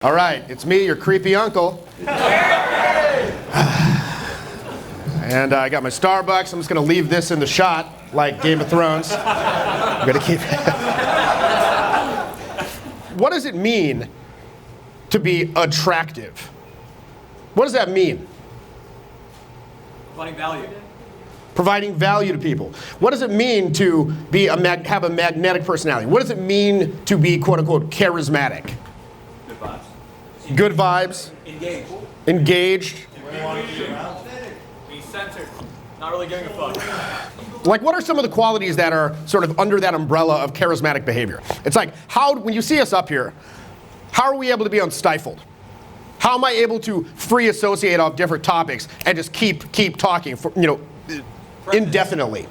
All right, it's me, your creepy uncle. And I got my Starbucks. I'm just going to leave this in the shot, like Game of Thrones. I'm going to keep it. What does it mean to be attractive? What does that mean? Providing value. Providing value to people. What does it mean to be have a magnetic personality? What does it mean to be, quote unquote, charismatic? Good vibes. Good vibes. Engaged. Engaged. Be centered. Not really giving a fuck. Like, what are some of the qualities that are sort of under that umbrella of charismatic behavior? It's like, when you see us up here, how are we able to be unstifled? How am I able to free associate off different topics and just keep talking for, indefinitely?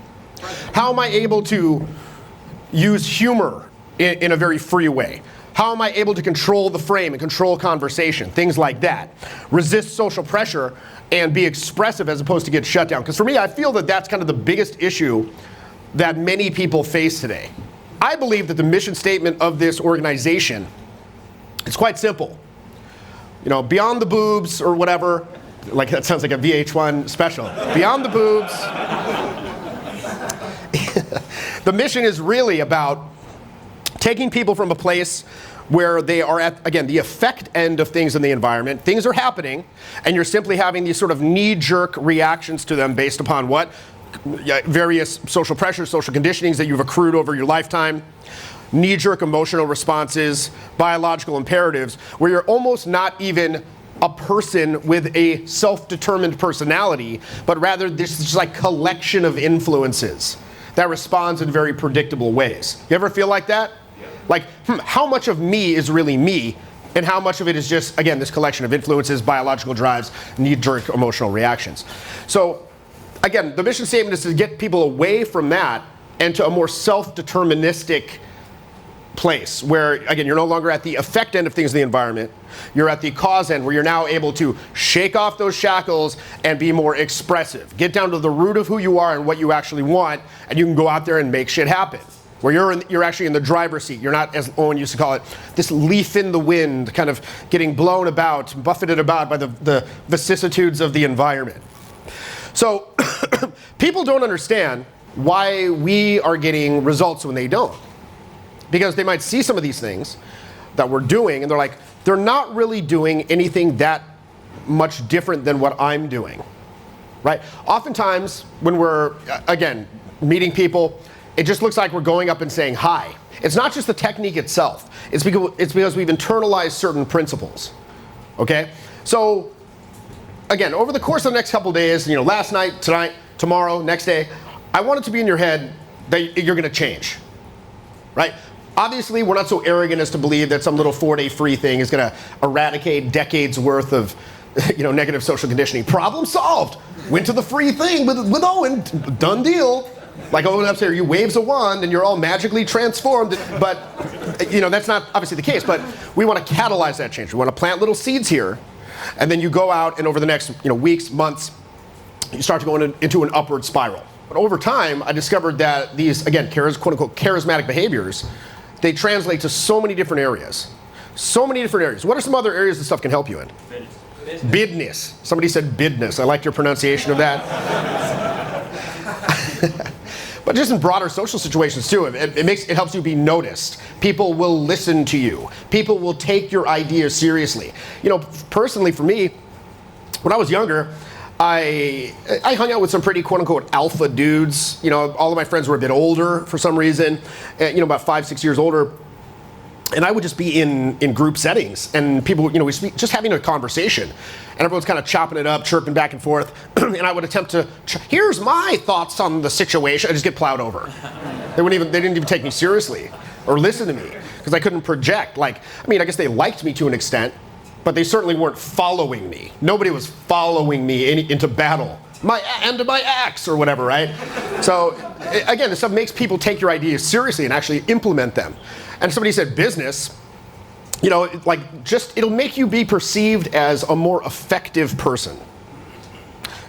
How am I able to use humor in a very free way? How am I able to control the frame and control conversation? Things like that. Resist social pressure and be expressive as opposed to get shut down. Because for me, I feel that that's kind of the biggest issue that many people face today. I believe that the mission statement of this organization is quite simple. Beyond the boobs or whatever, like that sounds like a VH1 special. Beyond the boobs. The mission is really about taking people from a place where they are at, again, the effect end of things in the environment. Things are happening, and you're simply having these sort of knee-jerk reactions to them based upon what? Various social pressures, social conditionings that you've accrued over your lifetime. Knee-jerk emotional responses, biological imperatives, where you're almost not even a person with a self-determined personality, but rather this is like collection of influences that responds in very predictable ways. You ever feel like that? Like, how much of me is really me, and how much of it is just, again, this collection of influences, biological drives, knee-jerk emotional reactions. So, again, the mission statement is to get people away from that and to a more self-deterministic place where, again, you're no longer at the effect end of things in the environment. You're at the cause end where you're now able to shake off those shackles and be more expressive. Get down to the root of who you are and what you actually want, and you can go out there and make shit happen. Where you're actually in the driver's seat. You're not, as Owen used to call it, this leaf in the wind, kind of getting blown about, buffeted about by the vicissitudes of the environment. So people don't understand why we are getting results when they don't. Because they might see some of these things that we're doing, and they're like, they're not really doing anything that much different than what I'm doing, right? Oftentimes, when we're, again, meeting people, it just looks like we're going up and saying hi. It's not just the technique itself. It's because we've internalized certain principles, okay? So, again, over the course of the next couple days, last night, tonight, tomorrow, next day, I want it to be in your head that you're gonna change, right? Obviously, we're not so arrogant as to believe that some little 4-day free thing is going to eradicate decades worth of, negative social conditioning. Problem solved. Went to the free thing with Owen. Done deal. Like Owen up there, you waves a wand and you're all magically transformed. But, that's not obviously the case. But we want to catalyze that change. We want to plant little seeds here, and then you go out and over the next, weeks, months, you start to go into an upward spiral. But over time, I discovered that these, again, quote unquote, charismatic behaviors, they translate to so many different areas. So many different areas. What are some other areas this stuff can help you in? Bidness. Somebody said bidness. I liked your pronunciation of that. But just in broader social situations too, it helps you be noticed. People will listen to you. People will take your ideas seriously. Personally for me, when I was younger, I hung out with some pretty quote-unquote alpha dudes. All of my friends were a bit older for some reason, about 5-6 years older. And I would just be in group settings, and people, we just having a conversation, and everyone's kind of chopping it up, chirping back and forth, and I would attempt to, here's my thoughts on the situation. I just get plowed over. They didn't even take me seriously or listen to me because I couldn't project. I guess they liked me to an extent, but they certainly weren't following me. Nobody was following me into battle. To my axe or whatever, right? So, again, this stuff makes people take your ideas seriously and actually implement them. And somebody said business, it'll make you be perceived as a more effective person.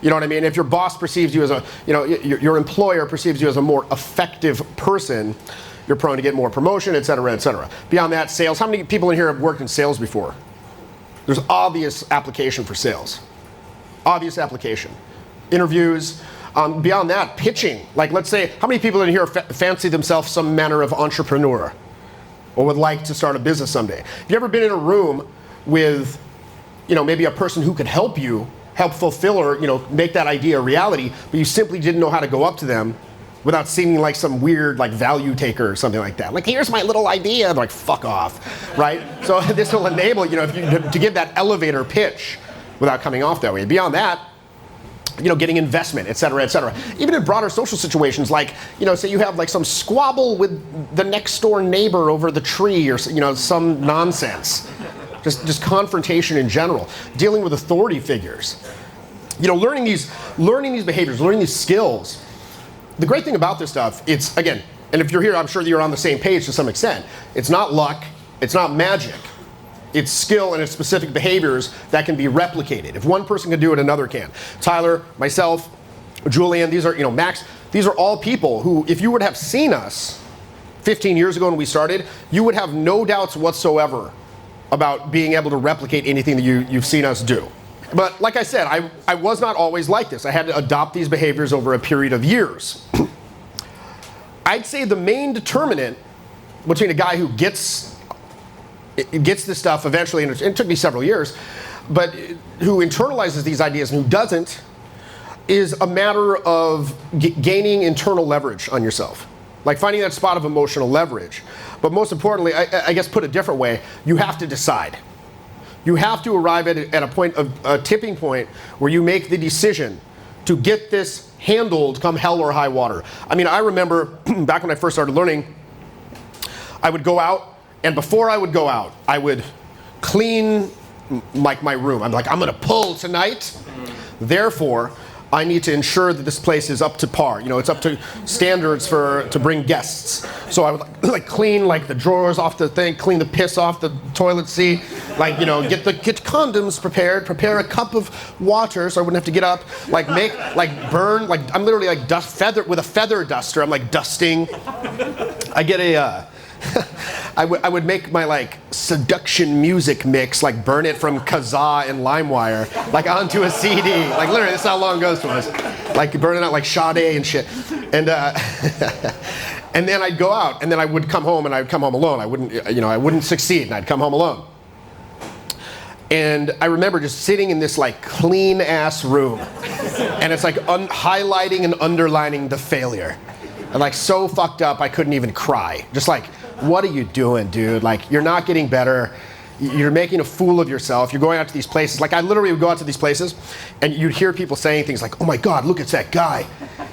You know what I mean? If your boss perceives you as your employer perceives you as a more effective person, you're prone to get more promotion, et cetera, et cetera. Beyond that, sales. How many people in here have worked in sales before? There's obvious application for sales. Obvious application. Interviews. Beyond that, pitching. Like, let's say, how many people in here fancy themselves some manner of entrepreneur or would like to start a business someday? Have you ever been in a room with, maybe a person who could help fulfill or, make that idea a reality, but you simply didn't know how to go up to them without seeming like some weird, like, value taker or something like that. Like, here's my little idea. They're like, fuck off, right? So this will enable, to give that elevator pitch without coming off that way. Beyond that, getting investment, et cetera, et cetera. Even in broader social situations, like, say you have like some squabble with the next door neighbor over the tree or, some nonsense. Just confrontation in general. Dealing with authority figures. Learning these behaviors, learning these skills. The great thing about this stuff, it's, again, and if you're here, I'm sure that you're on the same page to some extent. It's not luck, it's not magic. It's skill and it's specific behaviors that can be replicated. If one person can do it, another can. Tyler, myself, Julian, these are, Max, these are all people who, if you would have seen us 15 years ago when we started, you would have no doubts whatsoever about being able to replicate anything that you've seen us do. But like I said, I was not always like this. I had to adopt these behaviors over a period of years. I'd say the main determinant between a guy who gets this stuff eventually, and it took me several years, but who internalizes these ideas and who doesn't, is a matter of gaining internal leverage on yourself. Like finding that spot of emotional leverage. But most importantly, I guess put a different way, you have to decide. You have to arrive at a point of a tipping point where you make the decision to get this handled come hell or high water. I mean, I remember back when I first started learning, I would go out, and before I would go out, I would clean like my room. I'm like, I'm gonna pull tonight. Therefore, I need to ensure that this place is up to par. It's up to standards to bring guests. So I would like clean like the drawers off the thing, clean the piss off the toilet seat, like get condoms prepared, prepare a cup of water so I wouldn't have to get up, burn, I'm literally like with a feather duster. I'm like dusting. I get I would make my like seduction music mix, like burn it from Kazaa and LimeWire, like onto a CD. Like literally, that's how long it goes to us. Like burning out like Sade and shit. And and then I'd go out, and then I would come home, and I'd come home alone. I wouldn't succeed, and I'd come home alone. And I remember just sitting in this like clean ass room, and it's like highlighting and underlining the failure. And like so fucked up, I couldn't even cry. Just like, what are you doing, dude? Like, you're not getting better. You're making a fool of yourself. You're going out to these places. Like, I literally would go out to these places, and you'd hear people saying things like, oh my God, look at that guy.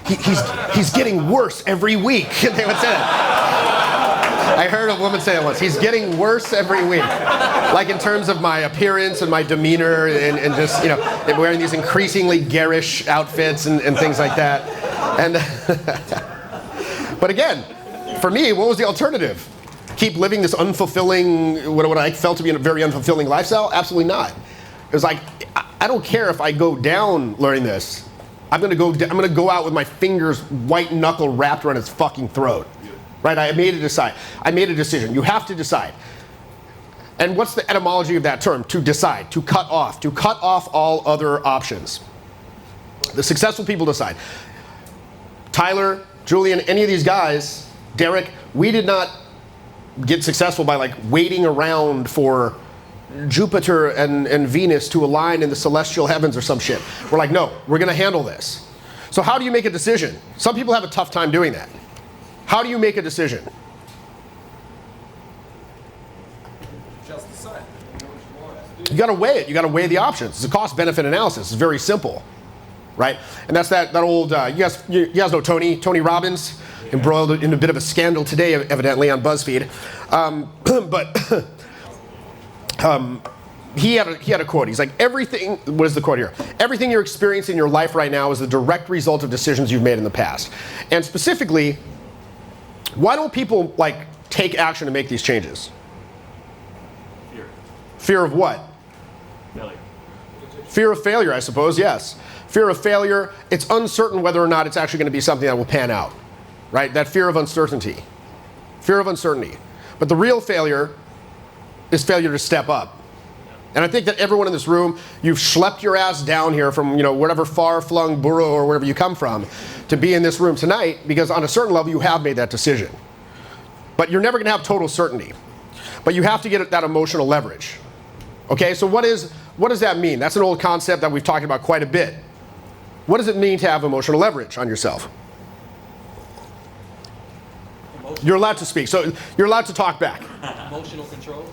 He's getting worse every week. And they would say that. I heard a woman say it once. He's getting worse every week. Like in terms of my appearance and my demeanor and just, wearing these increasingly garish outfits and things like that. And but again, for me, what was the alternative? Keep living this unfulfilling, what I felt to be a very unfulfilling lifestyle? Absolutely not. It was like, I don't care if I go down learning this. I'm gonna go out with my fingers white knuckle wrapped around its fucking throat. Right? I made a decision. You have to decide. And what's the etymology of that term? To decide, to cut off all other options. The successful people decide. Tyler, Julian, any of these guys, Derek, we did not get successful by like waiting around for Jupiter and Venus to align in the celestial heavens or some shit. We're like, no, we're gonna handle this. So how do you make a decision? Some people have a tough time doing that. How do you make a decision? Just decide. You gotta weigh it. You gotta weigh the options. It's a cost-benefit analysis. It's very simple, right? And that's that old. You guys know Tony Robbins, embroiled in a bit of a scandal today, evidently on BuzzFeed. He had a quote. He's like, everything. What is the quote here? Everything you're experiencing in your life right now is the direct result of decisions you've made in the past. And specifically, why don't people like take action to make these changes? Fear. Fear of what? Failure. Fear of failure, I suppose, yes. Fear of failure, it's uncertain whether or not it's actually going to be something that will pan out, right? That fear of uncertainty. Fear of uncertainty. But the real failure is failure to step up And I think that everyone in this room, you've schlepped your ass down here from, whatever far-flung borough or wherever you come from to be in this room tonight, because on a certain level you have made that decision. But you're never going to have total certainty. But you have to get that emotional leverage. Okay, so what does that mean? That's an old concept that we've talked about quite a bit. What does it mean to have emotional leverage on yourself? You're allowed to speak, so you're allowed to talk back. Emotional control.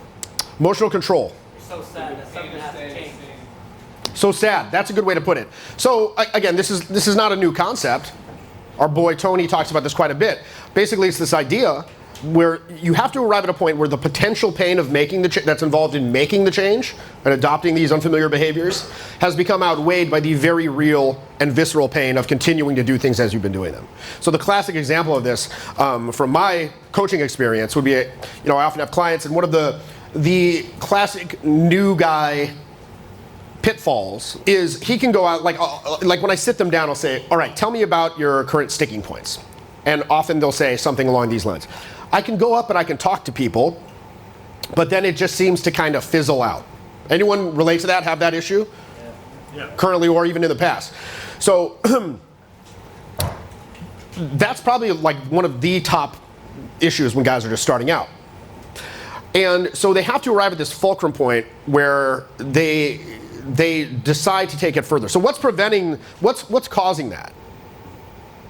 Emotional control. You're so sad that something has to change. So sad. That's a good way to put it. So again, this is not a new concept. Our boy Tony talks about this quite a bit. Basically, it's this idea where you have to arrive at a point where the potential pain of making that's involved in making the change and adopting these unfamiliar behaviors has become outweighed by the very real and visceral pain of continuing to do things as you've been doing them. So the classic example of this, from my coaching experience, would be, I often have clients, and one of the classic new guy pitfalls is he can go out, like when I sit them down, I'll say, all right, tell me about your current sticking points. And often they'll say something along these lines. I can go up and I can talk to people, but then it just seems to kind of fizzle out. Anyone relate to that, have that issue? Yeah. Currently or even in the past. So that's probably like one of the top issues when guys are just starting out. And so they have to arrive at this fulcrum point where they decide to take it further. So what's causing that?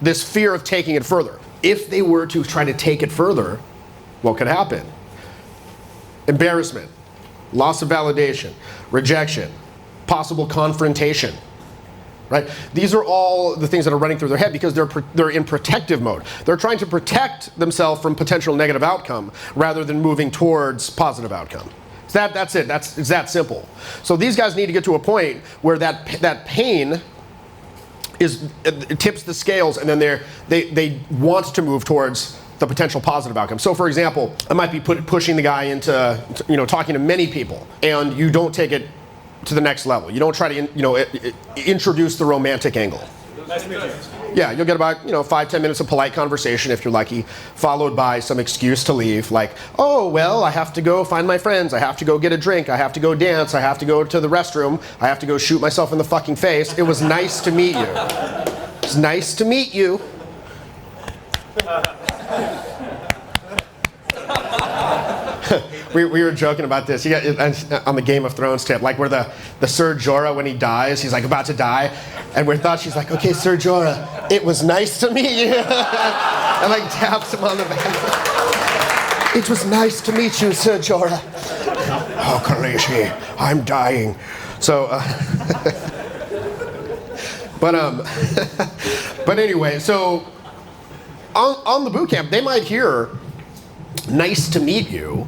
This fear of taking it further. If they were to try to take it further, what could happen? Embarrassment, loss of validation, rejection, possible confrontation, right? These are all the things that are running through their head because they're in protective mode. They're trying to protect themselves from potential negative outcome rather than moving towards positive outcome. That's it. It's that simple. So these guys need to get to a point where that pain it tips the scales, and then they want to move towards the potential positive outcome. So for example, I might be pushing the guy into talking to many people, and you don't take it to the next level. You don't try to introduce the romantic angle. Nice to meet you. Yeah, you'll get about 5-10 minutes of polite conversation if you're lucky, followed by some excuse to leave, like, oh well, I have to go find my friends, I have to go get a drink, I have to go dance, I have to go to the restroom, I have to go shoot myself in the fucking face. It was nice to meet you. It's nice to meet you. We were joking about this. You got on the Game of Thrones tip, like where the Ser Jorah, when he dies, he's like about to die, and we thought she's like, okay, Ser Jorah, it was nice to meet you, and like taps him on the back. It was nice to meet you, Ser Jorah. Oh, Khaleesi, I'm dying. So, but anyway, so on the boot camp, they might hear nice to meet you.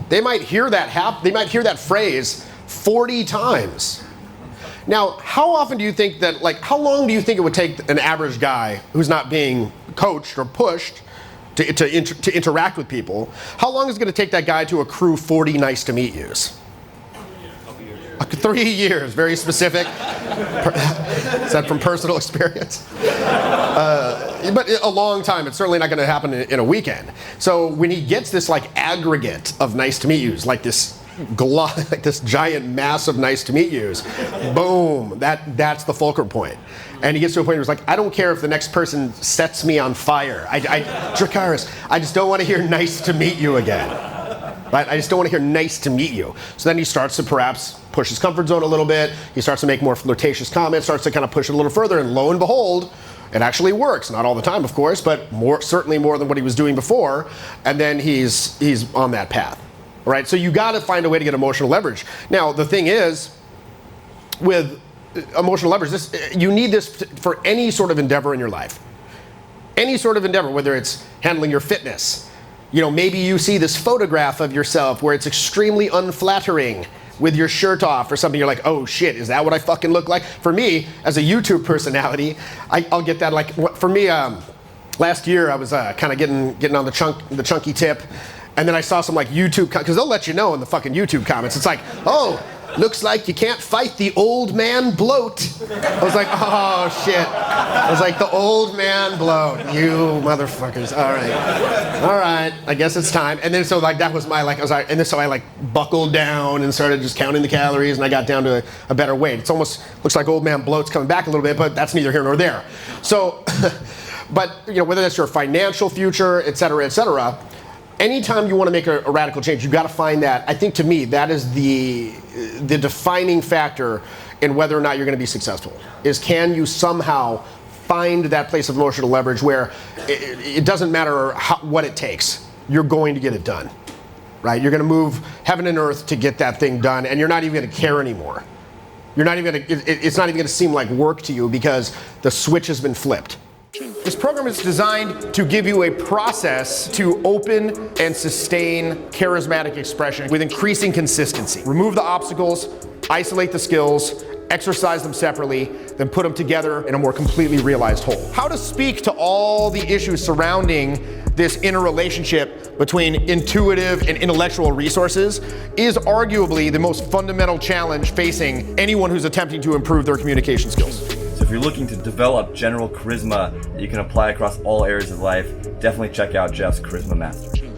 They might hear that phrase 40 times. Now, how often do you think that, how long do you think it would take an average guy who's not being coached or pushed to interact with people? How long is it going to take that guy to accrue 40 nice to meet yous? 3 years, very specific. Is that from personal experience? But a long time. It's certainly not going to happen in a weekend. So when he gets this aggregate of nice to meet yous, like this giant mass of nice to meet yous, boom, that's the fulcrum point. And he gets to a point where he's like, I don't care if the next person sets me on fire. Dracarys, I just don't want to hear nice to meet you again. Right? I just don't want to hear nice to meet you. So then he starts to perhaps push his comfort zone a little bit. He starts to make more flirtatious comments, starts to kind of push it a little further, and lo and behold, it actually works. Not all the time, of course, but certainly more than what he was doing before. And then he's on that path. All right? So you got to find a way to get emotional leverage. Now, the thing is, with emotional leverage, you need this for any sort of endeavor in your life. Any sort of endeavor, whether it's handling your fitness. Maybe you see this photograph of yourself where it's extremely unflattering with your shirt off or something. You're like, oh shit, is that what I fucking look like? For me, as a YouTube personality, I'll get that. For me, last year I was kind of getting on the chunky tip, and then I saw some YouTube, because they'll let you know in the fucking YouTube comments. It's like, oh, looks like you can't fight the old man bloat. I was like, oh shit. I was like, the old man bloat. You motherfuckers. All right, I guess it's time. And then so like that was my like, and then so I like buckled down and started just counting the calories, and I got down to a better weight. It's almost looks like old man bloat's coming back a little bit, but that's neither here nor there. So, but you know, whether that's your financial future, et cetera, anytime you want to make a radical change, you got to find that. I think to me, that is the defining factor in whether or not you're going to be successful. Is can you somehow find that place of emotional leverage where it doesn't matter what it takes, you're going to get it done, right? You're going to move heaven and earth to get that thing done, and you're not even going to care anymore. You're not even going to. It's not even going to seem like work to you because the switch has been flipped. This program is designed to give you a process to open and sustain charismatic expression with increasing consistency. Remove the obstacles, isolate the skills, exercise them separately, then put them together in a more completely realized whole. How to speak to all the issues surrounding this interrelationship between intuitive and intellectual resources is arguably the most fundamental challenge facing anyone who's attempting to improve their communication skills. So if you're looking to develop general charisma that you can apply across all areas of life, definitely check out Jeff's Charisma Master.